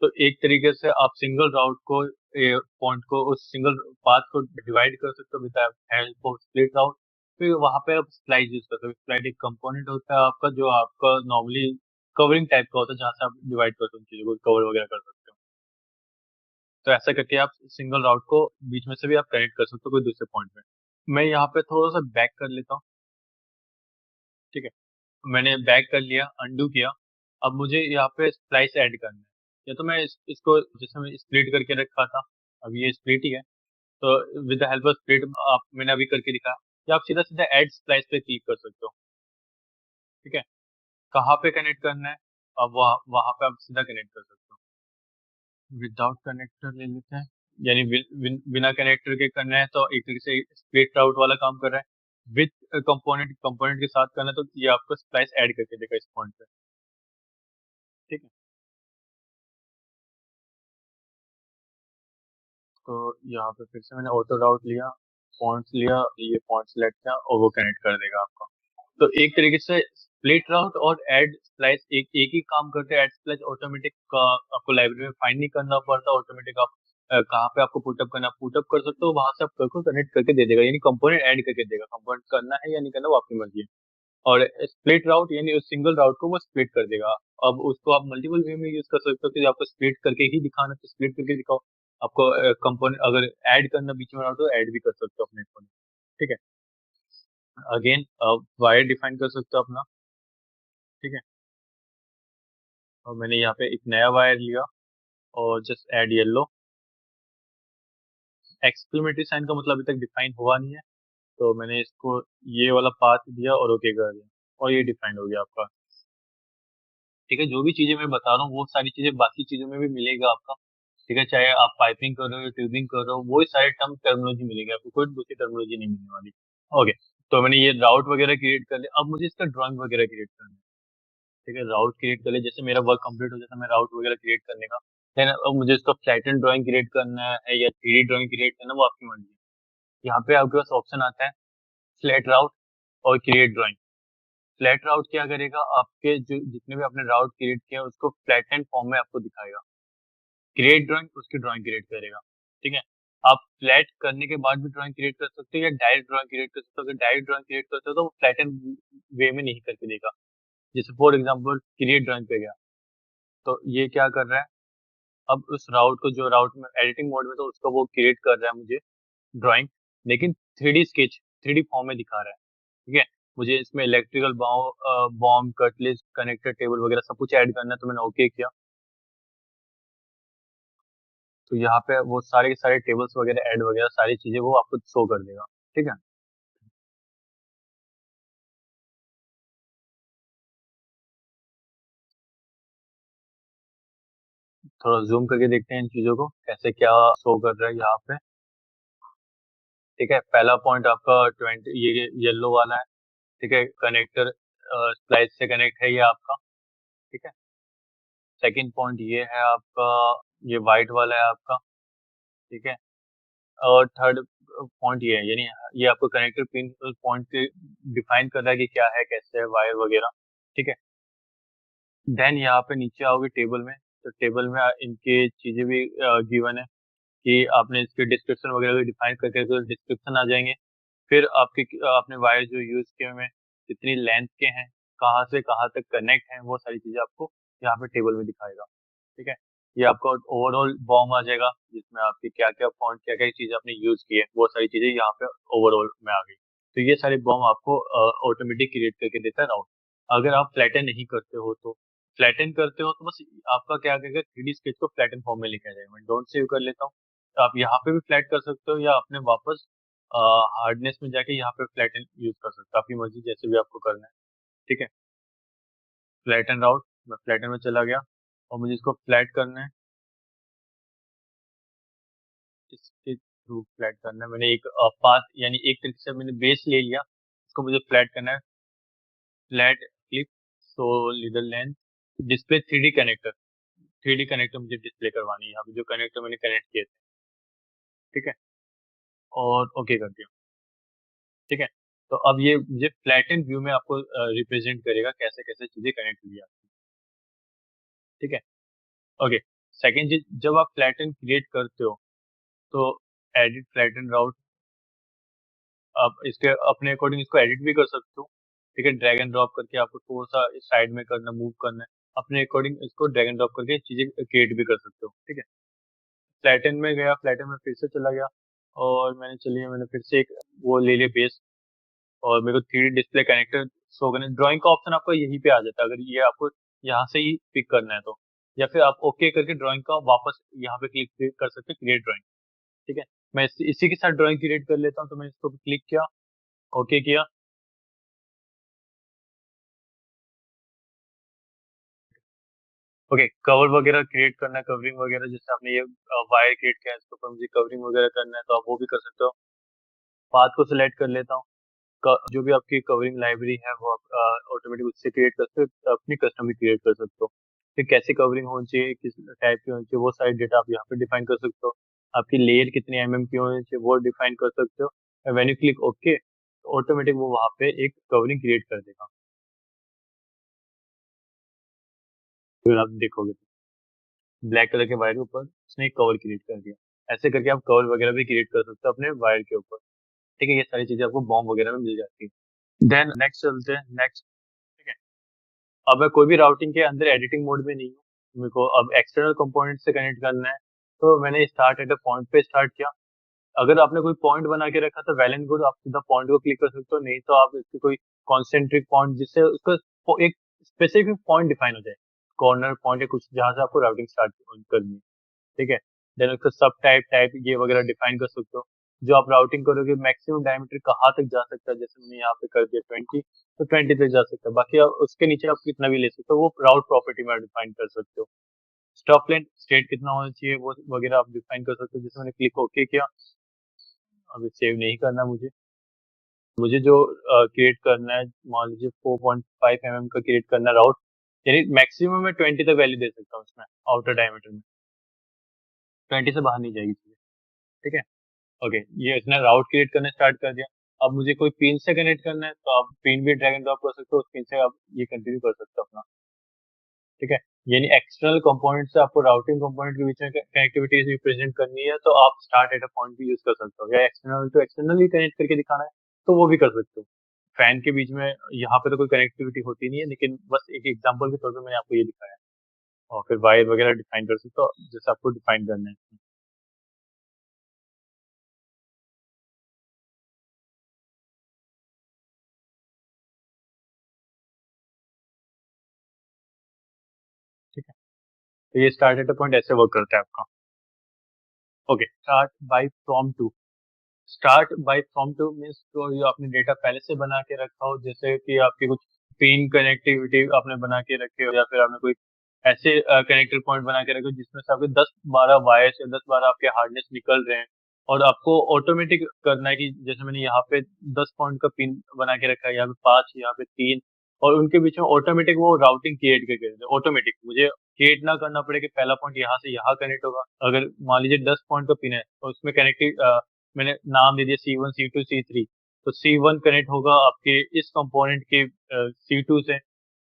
तो एक तरीके से आप सिंगल राउट को, पॉइंट को, उस सिंगल पाथ को डिवाइड कर सकते हो विद हेल्प ऑफ स्प्लिट राउट। फिर वहां पे आप स्प्लाइस यूज कर सकते हो। स्प्लाइस एक कंपोनेंट होता है आपका, जो आपका नॉर्मली कवरिंग टाइप का होता है, जहाँ से आप डिवाइड करते हो उन चीजों को, कवर वगैरह कर सकते हो। तो ऐसा करके आप सिंगल राउट को बीच में से भी आप कनेक्ट कर सकते हो कोई दूसरे पॉइंट में। मैं यहाँ पे थोड़ा सा बैक कर लेता हूँ, ठीक है। मैंने बैक कर लिया, अंडू किया। अब मुझे यहाँ पे स्प्लाइस ऐड करना है, या तो मैं इसको जैसे मैं स्प्लिट करके रखा था, अब ये स्प्लिट ही है, तो with the help of split आप, मैंने अभी करके दिखा, या आप सीधा सीधा ऐड स्प्लाइस पे क्लिक कर सकते हो, ठीक है। कहाँ पे कनेक्ट करना है, अब वहाँ वहाँ पे आप सीधा कनेक्ट कर सकते हो। विदाउट कनेक्टर ले लेते हैं, यानी बिना कनेक्टर के करना है तो एक तरीके से स्प्लिट आउट वाला काम कर रहा है। विद कंपोनेंट, कंपोनेंट के साथ करना है तो ये आपको स्प्लाइस ऐड करके देगा इस पॉइंट पे, ठीक है। तो यहाँ पे फिर से मैंने ऑटो राउट लिया, पॉइंट्स लिया, ये पॉइंट सेलेक्ट किया और वो कनेक्ट कर देगा आपका। तो एक तरीके से स्प्लिट राउट और ऐड स्प्लाइस एक एक ही काम करते हैं। ऐड स्प्लाइस ऑटोमेटिक आपको लाइब्रेरी में फाइंड नहीं करना पड़ता, ऑटोमेटिक आप कहाँ पे आपको पुटअप करना, पुटअप कर सकते हो, वहां से आप को कनेक्ट करके दे देगा, यानी कंपोनेंट ऐड करके देगा। कंपोनेंट करना है या नहीं करना वो आपकी मर्जी है। और स्प्लिट राउट यानी उस सिंगल राउट को वो स्प्लिट कर देगा। अब उसको आप मल्टीपल वे में यूज कर सकते हो, कि आपको स्प्लिट करके ही दिखाना तो स्प्लिट करके दिखाओ। आपको कंपोनेंट अगर ऐड करना बीच में राउट तो ऐड भी कर सकते हो अपने फोन, ठीक है। अगेन वायर डिफाइन कर सकते हो अपना, ठीक है। और मैंने यहाँ पे एक नया वायर लिया और just add yellow. Exclamatory sign का मतलब अभी तक डिफाइन हुआ नहीं है, तो मैंने इसको ये वाला पाथ दिया और ओके कर दिया, और ये डिफाइन हो गया आपका, ठीक है। जो भी चीजें मैं बता रहा हूँ वो सारी चीजें बाकी चीजों में भी मिलेगा आपका, ठीक है। चाहे आप पाइपिंग कर रहे हो, ट्यूबिंग कर रहे हो, वो सारे टर्म टर्मिनोलॉजी मिलेगी आपको, कोई दूसरी टर्मिनोलॉजी नहीं मिलने वाली। ओके, तो मैंने ये राउट वगैरह क्रिएट कर लिया, अब मुझे इसका ड्राइंग वगैरह क्रिएट करना है, ठीक है। राउट क्रिएट कर लिया, जैसे मेरा वर्क कंप्लीट हो जाता है मैं राउट वगैरह क्रिएट करने का, देन अब मुझे इसका फ्लैटन ड्राइंग क्रिएट करना है या 3D ड्राइंग क्रिएट करना है, वो आपकी मर्जी है। यहाँ पे आपके पास ऑप्शन आता है फ्लैट राउट और क्रिएट ड्राइंग। फ्लैट राउट क्या करेगा, आपके जो जितने भी आपने राउट क्रिएट किया उसको फ्लैटन फॉर्म में आपको दिखाएगा। क्रिएट ड्राइंग उसकी ड्राइंग क्रिएट करेगा, ठीक है। आप फ्लैट करने के बाद भी ड्राइंग क्रिएट कर सकते हो या डायरेक्ट ड्राइंग क्रिएट कर सकते हो। अगर डायरेक्ट ड्राइंग क्रिएट करते हो तो वो फ्लैटन वे में नहीं करके देगा। जैसे फॉर एग्जांपल क्रिएट ड्राइंग पे गया, तो ये क्या कर रहा है, अब उस राउट को, जो राउट में एडिटिंग मोड में तो उसको वो क्रिएट कर रहा है मुझे ड्राइंग, लेकिन 3D स्केच, 3D फॉर्म में दिखा रहा है, ठीक है। मुझे इसमें इलेक्ट्रिकल बॉम्ब, कटलिस्ट, कनेक्टर टेबल वगैरह सब कुछ ऐड करना है, तो मैंने ओके किया। तो यहाँ पे वो सारे के सारे टेबल्स वगैरह ऐड वगैरह सारी चीजें वो आपको शो कर देगा। ठीक है, थोड़ा जूम करके देखते हैं इन चीजों को कैसे क्या शो कर रहा है यहाँ पे। ठीक है, पहला पॉइंट आपका 20 ये येलो वाला है। ठीक है, कनेक्टर स्प्लाइस से कनेक्ट है ये आपका। ठीक है, सेकंड पॉइंट ये है आपका, ये वाइट वाला है आपका। ठीक है, और थर्ड पॉइंट ये है, यानी ये आपको कनेक्टर पिन पॉइंट डिफाइन कर रहा है कि क्या है, कैसे है, वायर वगैरह। ठीक है, देन यहाँ पे नीचे आओगे टेबल में, तो टेबल में इनके चीजें भी गिवन है कि आपने इसके डिस्क्रिप्शन वगैरह डिफाइन करके तो डिस्क्रिप्शन आ जाएंगे। फिर आपके आपने वायर जो यूज किए हुए हैं कितनी लेंथ के हैं, कहाँ से कहाँ तक कनेक्ट हैं, वो सारी चीजें आपको यहाँ पे टेबल में दिखाएगा। ठीक है, ये आपका ओवरऑल बॉम आ जाएगा जिसमें आपकी क्या क्या फॉन्ट, क्या क्या चीजें आपने यूज की है, वो सारी चीजें यहाँ पे ओवरऑल में आ गई। तो ये सारे बॉम आपको ऑटोमेटिक क्रिएट करके देता है राउट। अगर आप फ्लैटन नहीं करते हो तो, फ्लैटन करते हो तो बस आपका क्या करेगा, 3D स्केच को फ्लैटन फॉर्म में लेके आ जाएगा। मैं डोंट सेव कर लेता हूँ, तो आप यहाँ पे भी फ्लैट कर सकते हो या अपने वापस हार्डनेस में जाके यहाँ पे फ्लैटन यूज कर सकते हो, आपकी मर्जी जैसे भी आपको करना है। ठीक है, फ्लैटन राउट, मैं फ्लैटन में चला गया और मुझे इसको फ्लैट करना है, इसके थ्रू फ्लैट करना है। मैंने एक पाथ यानी एक तरीके से मैंने बेस ले लिया, इसको मुझे फ्लैट करना है। Flat clip, so leader length, display 3D connector, 3D connector मुझे डिस्प्ले करवानी है यहाँ पे, जो कनेक्टर मैंने कनेक्ट किए थे। ठीक है, और ओके कर दिया। ठीक है, तो अब ये मुझे फ्लैटन व्यू में आपको रिप्रेजेंट करेगा कैसे कैसे चीजें कनेक्ट हुई है। ठीक है, ओके। सेकेंड चीज, जब आप फ्लैटन क्रिएट करते हो तो एडिट फ्लैटन राउट, आप इसके अपने अकॉर्डिंग इसको एडिट भी कर सकते हो। ठीक है, ड्रैग एंड ड्रॉप करके आपको थोड़ा सा साइड में करना, मूव करना है, अपने अकॉर्डिंग इसको ड्रैग एंड ड्रॉप करके चीजें क्रिएट भी कर सकते हो। ठीक है, फ्लैटन में गया, फ्लैटन में फिर से चला गया और मैंने फिर से एक वो ले लिया बेस, और मेरे को 3D डिस्प्ले कनेक्टर शो करना है। ड्राइंग का ऑप्शन आपका यहीं पे आ जाता है अगर ये आपको यहाँ से ही पिक करना है तो, या फिर आप ओके करके ड्राइंग का वापस यहाँ पे क्लिक कर सकते हैं, क्रिएट ड्राइंग। ठीक है, मैं इसी के साथ ड्राइंग क्रिएट कर लेता हूँ, तो मैंने इसको क्लिक किया, ओके किया। ओके, कवर वगैरह क्रिएट करना है, कवरिंग वगैरह, जैसे आपने ये वायर क्रिएट किया है, इसके ऊपर मुझे कवरिंग वगैरह करना है तो आप वो भी कर सकते हो। पाथ को सिलेक्ट कर लेता हूँ, जो भी आपकी कवरिंग लाइब्रेरी है वो आप ऑटोमेटिक उससे क्रिएट कर सकते हो, अपनी कस्टम भी क्रिएट कर सकते हो। फिर कैसी कवरिंग होनी चाहिए, किस टाइप की होनी चाहिए, वो सारी डेटा आप यहाँ पे डिफाइन कर सकते हो। आपकी लेयर कितने की होनी चाहिए वो डिफाइन कर सकते हो। When you click okay, automatic वो वहाँ पे एक कवरिंग क्रिएट कर देगा। फिर आप देखोगे ब्लैक कलर के वायर के ऊपर उसने एक कवर क्रिएट कर दिया। ऐसे करके आप कवर वगैरह भी क्रिएट कर सकते हो अपने वायर के ऊपर। ठीक है, ये सारी चीजें आपको बॉम्ब वगैरह में मिल जाती है। देन नेक्स्ट चलते हैं, नेक्स्ट। ठीक है, अब मैं कोई भी राउटिंग के अंदर एडिटिंग मोड में नहीं हूँ, मेरे को अब एक्सटर्नल कंपोनेंट से कनेक्ट करना है, तो मैंने स्टार्ट एट अ पॉइंट पे स्टार्ट किया। अगर आपने कोई पॉइंट बना के रखा तो वेल एंड गुड, आप सीधा पॉइंट को क्लिक कर सकते हो, नहीं तो आप इसके कोई कॉन्सेंट्रिक पॉइंट जिससे उसका एक स्पेसिफिक पॉइंट डिफाइन हो जाए, कॉर्नर पॉइंट या कुछ जहां से आपको राउटिंग स्टार्ट करनी है। ठीक है, देन उसका सब टाइप टाइप ये वगैरह डिफाइन कर सकते हो। जो आप राउटिंग करोगे मैक्सिमम डायमीटर कहाँ तक जा सकता है, जैसे मैंने यहाँ पे कर दिया 20, तो 20 तक जा सकता है, बाकी उसके नीचे आप कितना भी ले सकते हो, वो राउट प्रॉपर्टी में डिफाइन कर सकते हो। स्टॉप लेंथ स्टेट कितना होना चाहिए वो वगैरह आप डिफाइन कर सकते हो। जैसे मैंने क्लिक ओके किया, अभी सेव नहीं करना मुझे, मुझे जो क्रिएट करना है, मान लीजिए 4.5 का क्रिएट करना है राउट, यानी मैक्सिमम मैं 20 तक वैल्यू दे सकता हूँ इसमें, आउटर डायमीटर में 20 से बाहर नहीं जाएगी चीजें। ठीक है, ओके, ये इसने राउट क्रिएट करना स्टार्ट कर दिया। अब मुझे कोई पिन से कनेक्ट करना है तो आप पिन भी ड्रैग एंड ड्रॉप कर सकते हो, उस पिन से आप ये कंटिन्यू कर सकते हो अपना। ठीक है, यानी एक्सटर्नल कंपोनेंट से आपको राउटिंग कंपोनेंट के बीच में कनेक्टिविटी रिप्रेजेंट करनी है तो आप स्टार्ट एट अ पॉइंट भी यूज कर सकते हो, या एक्सटर्नल टू एक्सटर्नल ही कनेक्ट करके दिखाना है तो वो भी कर सकते हो। फैन के बीच में यहाँ पे तो कोई कनेक्टिविटी होती नहीं है, लेकिन बस एक एग्जांपल के तौर पे मैंने आपको ये दिखाया है। और फिर वायर वगैरह डिफाइन कर सकते हो जैसे आपको डिफाइन करना है। ठीक है, तो ये स्टार्ट डेटा पॉइंट ऐसे वर्क करता है आपका। Okay, start by from to. Start by from to means जो आपने डेटा पहले से बना के रखा हो, जैसे कि आपके कुछ पिन कनेक्टिविटी आपने बना के रखे हो, या फिर आपने कोई ऐसे कनेक्टर पॉइंट बना के रखे हो जिसमें से आपके 10-12 वायर्स या 10-12 आपके हार्डनेस निकल रहे हैं, और आपको ऑटोमेटिक करना है कि जैसे मैंने यहाँ पे 10 पॉइंट का पिन बना के रखा है, यहाँ पे 5, यहाँ पे 3, और उनके बीच में ऑटोमेटिक वो राउटिंग क्रिएट करके ऑटोमेटिक मुझे क्रिएट ना करना पड़े कि पहला पॉइंट यहाँ से यहाँ कनेक्ट होगा। अगर मान लीजिए 10 पॉइंट का पिन है और उसमें कनेक्टिव मैंने नाम दे दिया C1, C2, C3, तो C1 कनेक्ट होगा आपके इस कंपोनेंट के C2 से।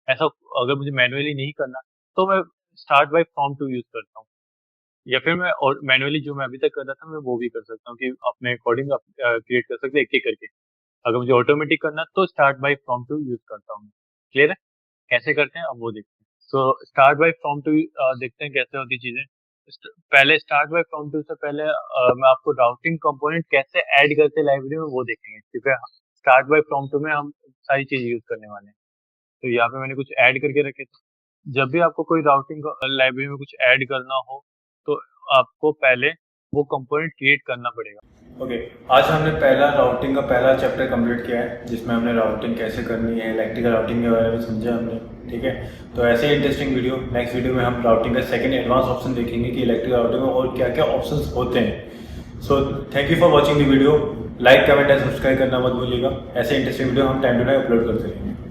ऐसा अगर मुझे मैन्युअली नहीं करना तो मैं start by from to use करता हूँ, या फिर मैं और मैन्युअली जो मैं अभी तक कर रहा था मैं वो भी कर सकता हूँ कि अपने अकॉर्डिंग आप क्रिएट कर सकते हैं एक एक करके। अगर मुझे ऑटोमेटिक करना तो start by from to use करता हूँ। क्लियर है? कैसे करते हैं अब वो देखते हैं। So start by from to देखते हैं कैसे होती चीजें। पहले स्टार्ट बाय फ्रॉम टू से पहले मैं आपको राउटिंग कंपोनेंट कैसे ऐड करते हैं लाइब्रेरी में वो देखेंगे, क्योंकि स्टार्ट बाय फ्रॉम टू में हम सारी चीज यूज करने वाले हैं। तो यहाँ पे मैंने कुछ ऐड करके रखे थे। जब भी आपको कोई राउटिंग लाइब्रेरी में कुछ ऐड करना हो तो आपको पहले वो कंपोनेंट क्रिएट करना पड़ेगा। ओके, आज हमने राउटिंग का पहला चैप्टर कंप्लीट किया है, जिसमें हमने राउटिंग कैसे करनी है, इलेक्ट्रिकल राउटिंग के बारे में समझा हमने। ठीक है, तो ऐसे ही इंटरेस्टिंग वीडियो नेक्स्ट वीडियो में हम राउटिंग का सेकंड एडवांस ऑप्शन देखेंगे कि इलेक्ट्रिकल राउटिंग में और क्या क्या ऑप्शंस होते हैं। So thank you for watching the video. Like, comment and subscribe करना मत भूलिएगा। ऐसे इंटरेस्टिंग वीडियो हम टाइम टू टाइम अपलोड करते रहेंगे।